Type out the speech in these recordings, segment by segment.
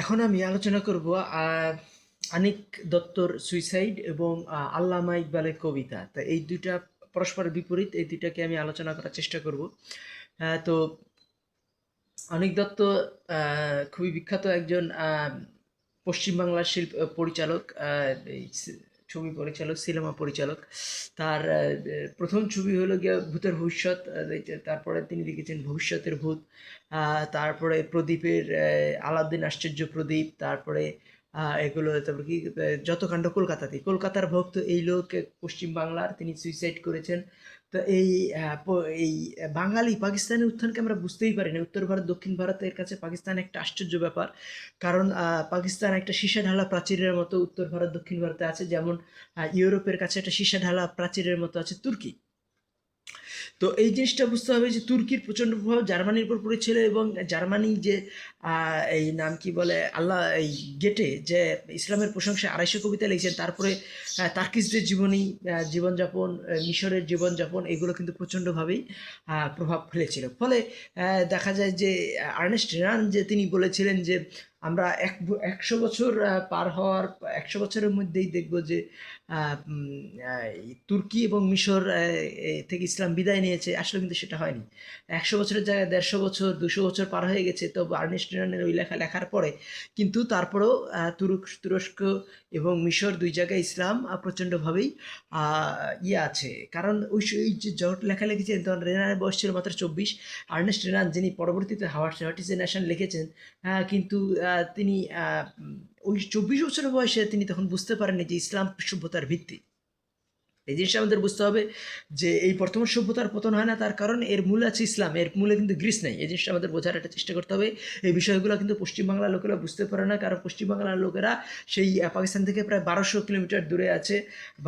এখন আমি আলোচনা করব আনিক দত্তর সুইসাইড এবং আল্লামা ইকবালের কবিতা। তো এই দুইটা পরস্পরের বিপরীত, এই দুইটাকে আমি আলোচনা করার চেষ্টা করব। তো অনিক দত্ত খুবই বিখ্যাত একজন পশ্চিমবাংলার পরিচালক, এই ছবি পরিচালক, সিনেমা পরিচালক। তার প্রথম ছবি হলো গিয়ে ভূতের ভবিষ্যৎ, তারপরে তিনি লিখেছেন ভবিষ্যতের ভূত, তারপরে প্রদীপের আলাউদ্দিন আশ্চর্য প্রদীপ, তারপরে এগুলো, তারপরে কি যত কাণ্ড কলকাতাতে, কলকাতার ভক্ত এই লোক পশ্চিমবাংলার, তিনি সুইসাইড করেছেন। তো এই বাঙালি পাকিস্তানের উত্থানকে আমরা বুঝতেই পারি না। উত্তর ভারত দক্ষিণ ভারতের কাছে পাকিস্তান একটা আশ্চর্য ব্যাপার, কারণ পাকিস্তান একটা সীসা ঢালা প্রাচীরের মতো উত্তর ভারত দক্ষিণ ভারতে আছে, যেমন ইউরোপের কাছে একটা সীসা ঢালা প্রাচীরের মতো আছে তুর্কি। তো এই জিনিসটা বুঝতে হবে যে তুর্কির প্রচণ্ড প্রভাব জার্মানির উপর পড়েছিল, এবং জার্মানি যে এই নাম কি বলে আল্লাহ, এই গেটে যে ইসলামের প্রশংসায় 250 কবিতা লিখছেন, তারপরে তার্কিসদের জীবনী, জীবনযাপন, মিশরের জীবনযাপন, এগুলো কিন্তু প্রচণ্ডভাবেই প্রভাব ফেলেছিল। ফলে দেখা যায় যে আর্নেস্ট রেনান যে তিনি বলেছিলেন যে আমরা 100 বছর পার হওয়ার, 100 বছরের মধ্যেই দেখব যে তুর্কি এবং মিশর থেকে ইসলাম বিদায় নিয়েছে। আসলে কিন্তু সেটা হয়নি। 100 বছরের জায়গায় 150 বছর, 200 বছর পার হয়ে গেছে। তো আর্নেস্ট রেনানের ওই লেখার পরে কিন্তু তারপরেও তুরস্ক এবং মিশর দুই জায়গায় ইসলাম প্রচণ্ডভাবেই আছে। কারণ ওই যে যখন লেখা লিখেছেন তখন রেনানের বয়স ছিল মাত্র 24। আর্নেস্ট রেনান, যিনি পরবর্তীতে হোয়াট ইজ এ নেশন লিখেছেন, কিন্তু তিনি ওই 24 বছরের বয়সে তিনি তখন বুঝতে পারেননি যে ইসলাম সভ্যতার ভিত্তি। এই জিনিসটা আমাদের বুঝতে হবে যে এই বর্তমান সভ্যতার পতন হয় না, তার কারণ এর মূলে আছে ইসলাম, এর মূলে কিন্তু গ্রিস নেই। এই জিনিসটা আমাদের বোঝার একটা চেষ্টা করতে হবে। এই বিষয়গুলো কিন্তু পশ্চিমবাংলার লোকেরা বুঝতে পারে না, কারণ পশ্চিমবাংলার লোকেরা সেই পাকিস্তান থেকে প্রায় 1200 কিলোমিটার দূরে আছে।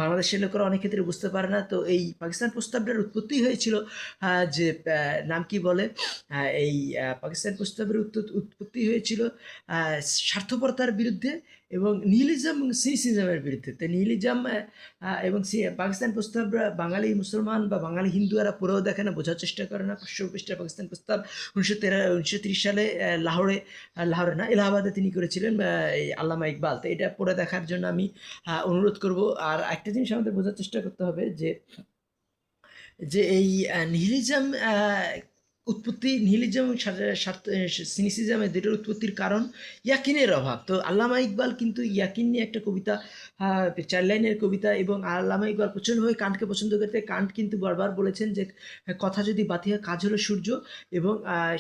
বাংলাদেশের লোকেরা অনেক ক্ষেত্রে বুঝতে পারে না। তো এই পাকিস্তান প্রস্তাবটার উৎপত্তি হয়েছিল যে নাম কি বলে, এই পাকিস্তান প্রস্তাবের উৎপত্তি হয়েছিল স্বার্থপরতার বিরুদ্ধে এবং নিহিলিজম এবং সিনিসিজমের বিরুদ্ধে। তো নিহিলিজম এবং পাকিস্তান প্রস্তাব বাঙালি মুসলমান বা বাঙালি হিন্দুরা পুরোও দেখে না, বোঝার চেষ্টা করে না। 500 পৃষ্ঠা পাকিস্তান প্রস্তাব 1930 সালে লাহোরে না, এলাহাবাদে তিনি করেছিলেন এই আল্লামা ইকবাল। তো এটা পড়ে দেখার জন্য আমি অনুরোধ করব। আর একটা জিনিস আমাদের বোঝার চেষ্টা করতে হবে যে যে এই নিহিলিজম উৎপত্তি, নিহিলিজম এবং সিনিসিজম, এই দুটোর উৎপত্তির কারণ ইয়াকিনের অভাব। তো আল্লামা ইকবাল কিন্তু ইয়াকিন নিয়ে একটা কবিতা, 4 লাইনের কবিতা, এবং আল্লামা ইকবাল প্রচণ্ডভাবে কান্টকে পছন্দ করতে। কান্ট কিন্তু বারবার বলেছেন যে কথা যদি বাতি হয়, কাজ হলো সূর্য, এবং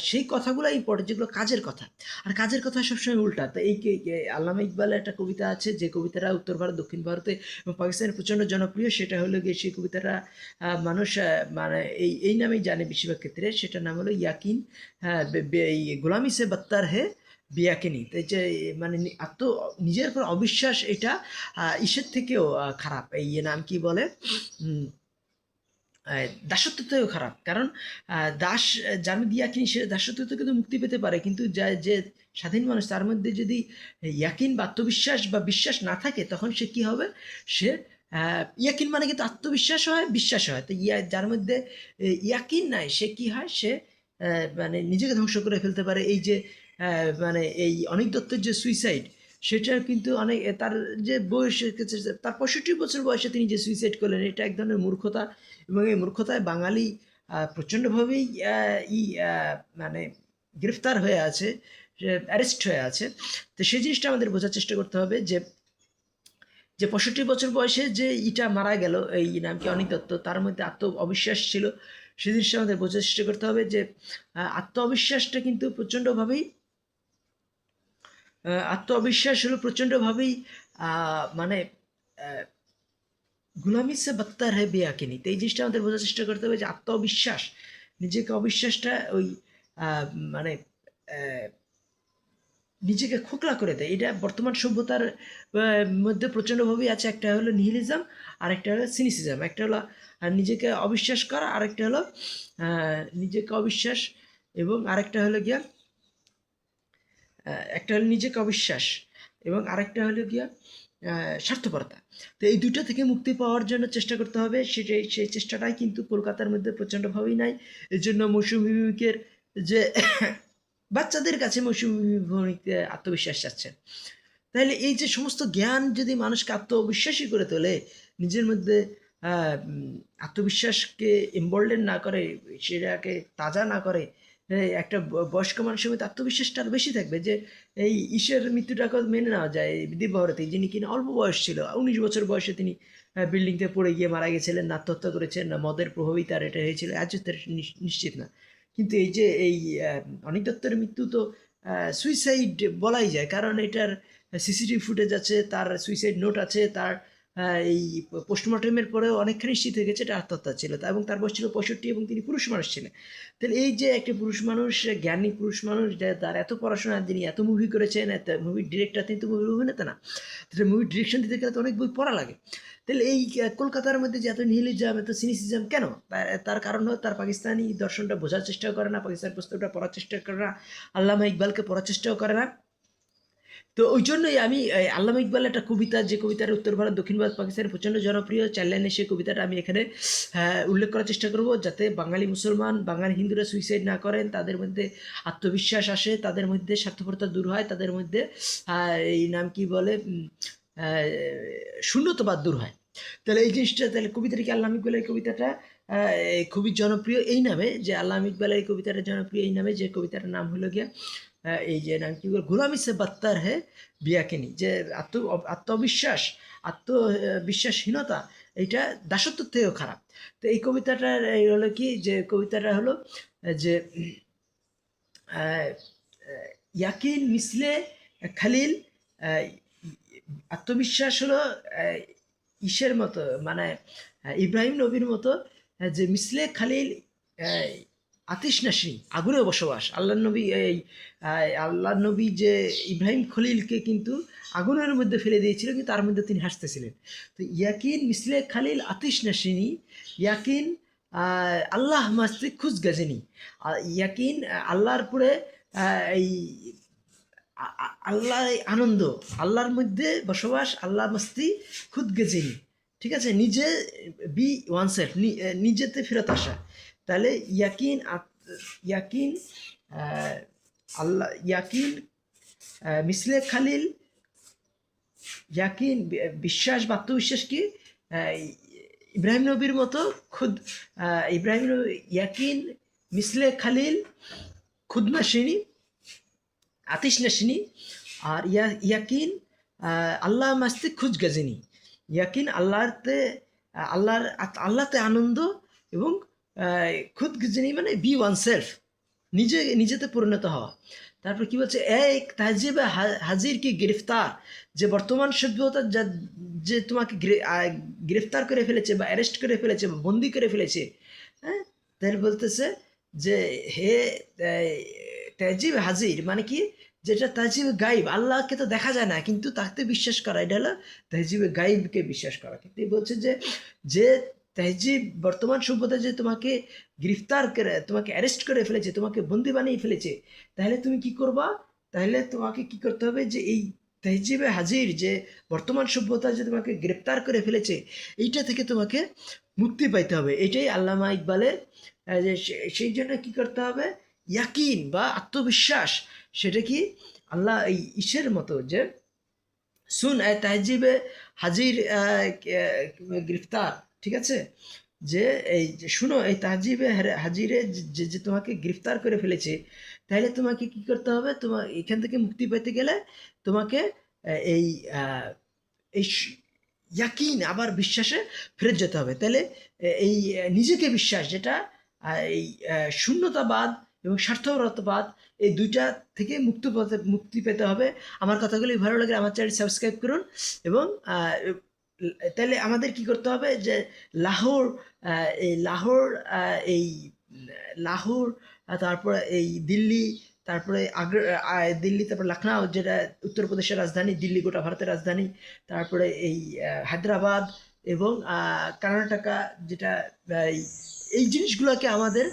সেই কথাগুলোই ইম্পর্টেন্ট যেগুলো কাজের কথা, আর কাজের কথা সবসময় উল্টা। তো এই আল্লামা ইকবালের একটা কবিতা আছে, যে কবিতাটা উত্তর ভারত দক্ষিণ ভারতে এবং পাকিস্তানে প্রচণ্ড জনপ্রিয়। সেটা হলো গিয়ে সেই কবিতাটা মানুষ মানে এই নামেই জানে বেশিরভাগ ক্ষেত্রে। সেটার নাম হলো ইয়াকিন। হ্যাঁ, এই গোলামি সে বত্তার হে বিয়াকিনি। তো এই যে মানে নিজের উপর অবিশ্বাস, এটা ঈশ্বর থেকেও খারাপ। এই নাম কি বলে, দাসত্ব থেকেও খারাপ। কারণ দাস যার মধ্যে ইয়াকিন, সে দাসত্ব থেকে কিন্তু মুক্তি পেতে পারে, কিন্তু যে স্বাধীন মানুষ, তার মধ্যে যদি ইয়াকিন বা আত্মবিশ্বাস বা বিশ্বাস না থাকে, তখন সে কি হবে, সে ইয়াকিন মানে কিন্তু আত্মবিশ্বাস হয়, বিশ্বাস হয়। তো যার মধ্যে ইয়াকিন নাই, সে কি হয়, সে মানে নিজেকে ধ্বংস করে ফেলতে পারে। এই যে মানে এই অনিক দত্তের যে সুইসাইড, সেটা কিন্তু অনেক, তার যে বয়স, তার 65 বছর বয়সে তিনি যে সুইসাইড করলেন, এটা এক ধরনের মূর্খতা। এবং এই মূর্খতায় বাঙালি প্রচণ্ডভাবেই মানে গ্রেফতার হয়ে আছে, অ্যারেস্ট হয়ে আছে। তো সেই জিনিসটা আমাদের বোঝার চেষ্টা করতে হবে যে 65 বছর বয়সে যে ইটা মারা গেল, এই নাম কি অনিক দত্ত, তার মধ্যে অবিশ্বাস ছিল। সেই জিনিসটা আমাদের বোঝার চেষ্টা করতে হবে যে অবিশ্বাসটা কিন্তু প্রচণ্ডভাবেই, আত্মবিশ্বাস হলো প্রচণ্ডভাবেই মানে গুলামি সে বত্তার হে বেয়াকিনি। তো এই জিনিসটা আমাদের বোঝার চেষ্টা করতে হবে যে আত্মবিশ্বাস, নিজেকে অবিশ্বাসটা ওই মানে নিজেকে খোকলা করে দেয়। এটা বর্তমান সভ্যতার মধ্যে প্রচণ্ডভাবেই আছে। একটা হলো নিহিলিজম, আর একটা হলো সিনিসিজম। একটা হলো নিজেকে অবিশ্বাস করা, আরেকটা হলো নিজেকে অবিশ্বাস, এবং আরেকটা হলো গিয়া একটা হলো নিজেকে অবিশ্বাস, এবং আরেকটা হলো গিয়া স্বার্থপরতা। তো এই দুটো থেকে মুক্তি পাওয়ার জন্য চেষ্টা করতে হবে। সেই চেষ্টাটাই কিন্তু কলকাতার মধ্যে প্রচণ্ডভাবেই নাই। এর জন্য মৌসুমী বিবেকের যে বাচ্চাদের কাছে মৌসুমী ভৌমিকতে আত্মবিশ্বাস চাচ্ছেন। তাহলে এই যে সমস্ত জ্ঞান যদি মানুষকে আত্মবিশ্বাসী করে তোলে, নিজের মধ্যে আত্মবিশ্বাসকে এম্বল্ডেন না করে, সেটাকে তাজা না করে, একটা বয়স্ক মানুষের মধ্যে আত্মবিশ্বাসটা আরও বেশি থাকবে যে এই ঈশ্বরের মৃত্যুটাকে মেনে নেওয়া যায়। দিব্যভারতী, যিনি কিনা অল্প বয়স ছিল, 19 বছর বয়সে তিনি বিল্ডিং থেকে পড়ে গিয়ে মারা গেছিলেন, আত্মহত্যা করেছেন, না মদের প্রভাবই তার এটা হয়েছিল, আজও তার নিশ্চিত না। কিন্তু এই যে এই অনিক দত্তের মৃত্যু তো সুইসাইড বলাই যায়, কারণ এটার সিসিটিভি ফুটেজ আছে, তার সুইসাইড নোট আছে, তার এই পোস্টমর্টমের পরেও অনেকখানি নিশ্চিত হয়ে গেছে এটা আত্মহত্যা ছিল, এবং তার বয়স ছিল 65 এবং তিনি পুরুষ মানুষ ছিলেন। তাহলে এই যে একটা পুরুষ মানুষ, জ্ঞানী পুরুষ মানুষ, তার এত পড়াশোনা, যিনি এত মুভি করেছেন, এত মুভির ডিরেক্টর, তিনি তো মুভির অভিনেতা না, তাহলে মুভির ডিরেকশন দিতে গেলে তো অনেক বই পড়া লাগে। তাহলে এই কলকাতার মধ্যে যে এত নিহিলিজম, এত সিনিসিজম কেন? তার কারণ হলো তার পাকিস্তানি দর্শনটা বোঝার চেষ্টাও করে না, পাকিস্তান পুস্তকটা পড়ার চেষ্টা করে না, আল্লামা ইকবালকে পড়ার চেষ্টাও করে না। তো ওই জন্যই আমি আল্লামা ইকবালের একটা কবিতা, যে কবিতার উত্তর ভারত দক্ষিণ ভারত পাকিস্তানের প্রচণ্ড জনপ্রিয়, 4 লাইনের সেই কবিতাটা আমি এখানে উল্লেখ করার চেষ্টা করব, যাতে বাঙালি মুসলমান, বাঙালি হিন্দুরা সুইসাইড না করেন, তাদের মধ্যে আত্মবিশ্বাস আসে, তাদের মধ্যে স্বার্থপরতা দূর হয়, তাদের মধ্যে এই নাম কি বলে শূন্যতাবাদ দূর হয়। তাহলে এই জিনিসটা, তাহলে কবিতাটা কি আল্লামা ইকবালের কবিতাটা খুবই জনপ্রিয় এই নামে, যে আল্লামা ইকবালের কবিতাটা জনপ্রিয় এই নামে, যে কবিতাটার নাম হলো গিয়া এই যে নাম কি বল, গোলামি সে বাত্তার হে বিয়াকিনি, যে আত্মবিশ্বাস, আত্মবিশ্বাসহীনতা এইটা দাসত্বের থেকেও খারাপ। তো এই কবিতাটার এই হলো কি, যে কবিতাটা হলো যে ইয়াকিন মিসলে খালিল, আত্মবিশ্বাস হলো ইসের মতো, মানে ইব্রাহিম নবীর মতো, যে মিসলে খালিল আতিশ নাসিনী, আগুনে বসবাস। আল্লাহ নবী যে ইব্রাহিম খলিলকে কিন্তু আগুনের মধ্যে ফেলে দিয়েছিল, কিন্তু তার মধ্যে তিনি হাসতেছিলেন। তো ইয়াকিন মিসলে খালিল আতিশ নাসিনী, ইয়াকিন আল্লাহ মাস্তি খুজ গাজেনি, ইয়াকিন আল্লাহর পরে এই আল্লাহ আনন্দ, আল্লাহর মধ্যে বসবাস, আল্লাহ মাস্তি খুদ গেজেনি, ঠিক আছে, নিজে বি ওয়ান সেলফ, নিজেতে ফেরত আসা। তাহলে ইয়াকিন, ইয়াকিন আল্লাহ, ইয়াকিন মিসলে খালিল, ইয়াকিন বিশ্বাস বা আত্মবিশ্বাস কি ইব্রাহিম নবীর মতো খুদ, ইব্রাহিম নবী ইয়াকিন মিসলে খালিল খুদ নাসিনী, আতিশ নাসিনী, আর ইয়াকিন আল্লাহ মাস্তি খুঁজ গাজিনী, ইয়াকিন আল্লাহতে আনন্দ, এবং খুদ গাজিনী মানে বি ওয়ান সেলফ, নিজেতে পরিণত হওয়া। তারপর কি বলছে, এক তাহজিবে হাজির কি গ্রেফতার, যে বর্তমান সভ্যতা যে তোমাকে গ্রেফতার করে ফেলেছে, বা অ্যারেস্ট করে ফেলেছে, বা বন্দি করে ফেলেছে, হ্যাঁ, তাহলে বলতেছে যে হে তাহজিব হাজির, মানে কি, যেটা তাহজিবে গাইব, আল্লাহকে তো দেখা যায় না, কিন্তু তাকে বিশ্বাস করা, এটা হলো তাহজিবে গাইবকে বিশ্বাস করা। কিন্তু বলছে যে তাহজিব বর্তমান সভ্যতা যে তোমাকে গ্রেফতার করে, তোমাকে অ্যারেস্ট করে ফেলেছে, তোমাকে বন্দি বানিয়ে ফেলেছে, তাহলে তুমি কি করবা? তাহলে তোমাকে কি করতে হবে, যে এই তাহজিবে হাজির, যে বর্তমান সভ্যতা যে তোমাকে গ্রেফতার করে ফেলেছে, এইটা থেকে তোমাকে মুক্তি পাইতে হবে। এটাই আল্লামা ইকবালের, যে সেই জন্য কি করতে হবে, ইয়াকিন বা আত্মবিশ্বাস, সেটা কি আল্লাহ এই ঈশ্বরের মতো, যে সুন তাহজিবে হাজির গ্রেফতার, ঠিক আছে, যে এই যে শুনো, এই তাহজিবে হাজিরে যে তোমাকে গ্রেফতার করে ফেলেছে, তাহলে তোমাকে কি করতে হবে, তোমার এখান থেকে মুক্তি পেতে গেলে তোমাকে এই এই ইয়াকিন আবার বিশ্বাসে ফেরত যেতে হবে। তাহলে এই নিজেকে বিশ্বাস, যেটা এই শূন্যতাবাদ এবং স্বার্থপরতাবাদ, এই দুইটা থেকে মুক্তি পেতে হবে। আমার কথাগুলি ভালো লাগলে আমার চ্যানেল সাবস্ক্রাইব করুন, এবং তাহলে আমাদের কি করতে হবে, যে লাহোর, এই লাহোর, তারপরে এই দিল্লি, তারপরে দিল্লি, তারপর লখনউ, যেটা উত্তরপ্রদেশের রাজধানী, দিল্লি গোটা ভারতের রাজধানী, তারপরে এই হায়দ্রাবাদ এবং কর্ণাটকা, যেটা এই জিনিসগুলোকে আমাদের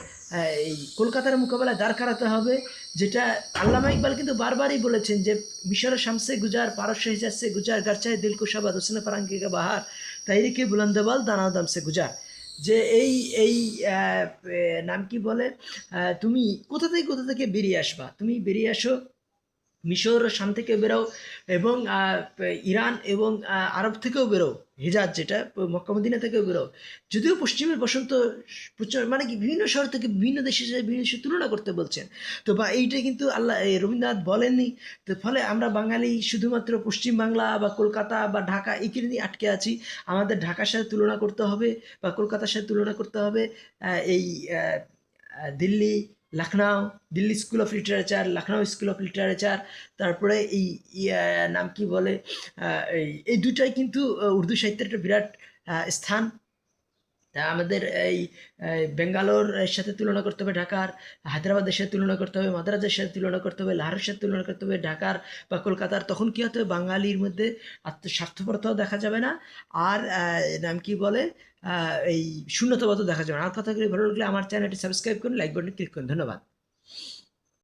এই কলকাতার মোকাবেলায় দাঁড় করাতে হবে। যেটা আল্লামা ইকবাল কিন্তু বারবারই বলেছেন, যে মিশরের শামসে গুজার, পারস্য হিজাজ সে গুজার, গারচায় দিল কুশাবাদ হোসেন ফারাঙ্গি কা বাহার, তাইরিকে বুলন্দবাল দানাও দাম সে গুজার। যে এই এই নাম কি বলে, তুমি কোথা থেকে বেরিয়ে আসবা, তুমি বেরিয়ে আসো মিশর শাম থেকে বেরো, এবং ইরান এবং আরব থেকেও বেরো, হিজাজ যেটা মক্কা মদিনা থেকেও বেরো। যদিও পশ্চিমের বসন্ত মানে কি বিভিন্ন শহর থেকে বিভিন্ন দেশের সাথে বিভিন্ন দেশের তুলনা করতে বলছেন, তো বা এইটা কিন্তু আল্লাহ রবীন্দ্রনাথ বলেননি। তো ফলে আমরা বাঙালি শুধুমাত্র পশ্চিম বাংলা বা কলকাতা বা ঢাকা এইখানে নিয়ে আটকে আছি। আমাদের ঢাকার সাথে তুলনা করতে হবে বা কলকাতার সাথে তুলনা করতে হবে এই Delhi, Lucknow, Delhi school of literature, Lucknow school of literature, তারপরে এই নাম কি বলে, এই দুটাই কিন্তু উর্দু সাহিত্যের একটা বিরাট স্থান। তা আমাদের এই বেঙ্গালোর এর সাথে তুলনা করতে হবে ঢাকার, হায়দ্রাবাদের সাথে তুলনা করতে হবে, মাদ্রাজের সাথে তুলনা করতে হবে, লাহোরের সাথে তুলনা করতে হবে, ঢাকার বা কলকাতার। তখন কী হতে হবে, বাঙালির মধ্যে আত্মস্বার্থপরতাও দেখা যাবে না, আর নাম কি বলে, এই শূন্যতাবাদও দেখা যাবে না। আর কথাগুলি ভালো লাগলে আমার চ্যানেলটি সাবস্ক্রাইব করুন, লাইক বাটনে ক্লিক করুন। ধন্যবাদ।